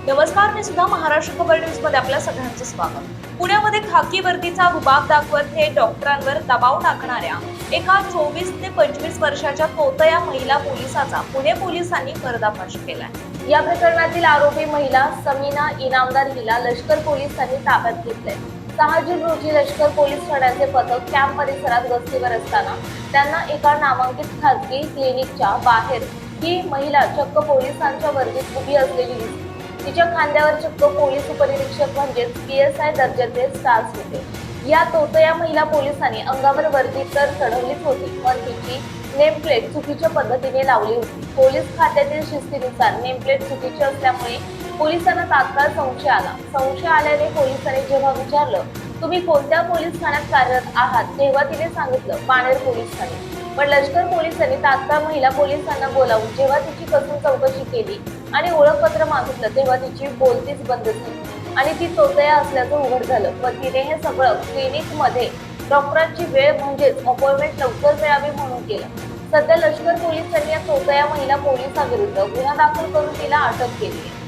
नमस्कार, मी सुद्धा महाराष्ट्र खबर न्यूज मध्ये आपल्या सगळ्यांचं स्वागत. पुण्यामध्ये खाकी वर्दीचा रुबाब दाखवत थेट डॉक्टरांवर दबाव टाकणाऱ्या एका 24 ते 25 वर्षाच्या तोतया महिला पोलिसाचा पुणे पोलिसांनी पर्दाफाश केलाय. या प्रकरणातील आरोपी महिला समीना इनामदार हिला लष्कर पोलिसांनी ताब्यात घेतलंय. 6 जून रोजी लष्कर पोलीस ठाण्याचे पथक कॅम्प परिसरात गस्तीवर असताना त्यांना एका नामांकित खासगी क्लिनिकच्या बाहेर ही महिला चक्क पोलिसांच्या वर्दीत उभी असलेली दिसली. तिच्या खांद्यावर चक्क पोलीस उपनिरीक्षक म्हणजेच PSI दर्जाचे स्टार्स होते. या तोतया महिला पोलिसांनी अंगावर वर्दी तर चढवलीच होती, पण तिची नेमप्लेट चुकीच्या पद्धतीने लावली होती. पोलीस खात्यातील शिस्तीनुसार नेमप्लेट चुकीची असल्यामुळे पोलिसांना तात्काळ संशय आला. संशय आल्याने पोलिसांनी जेव्हा विचारलं, तुम्ही कोणत्या पोलीस ठाण्यात कार्यरत आहात, तेव्हा तिने सांगितलं पाणेर पोलीस ठाणे. पण लष्कर पोलिसांनी तात्काळ महिला पोलिसांना बोलावून जेव्हा तिची कसून चौकशी केली आणि ओळखपत्र मागितलं, तेव्हा तिची बोलतीच बंद झाली आणि ती तोतया असल्याचं उघड झालं. पण तिने हे सगळं क्लिनिकमध्ये डॉक्टरांची वेळ म्हणजेच अपॉइंटमेंट लवकर मिळावी म्हणून केलं. सध्या लष्कर पोलिसांनी या तोतया महिला पोलिसांविरुद्ध गुन्हा दाखल करून तिला अटक केली आहे.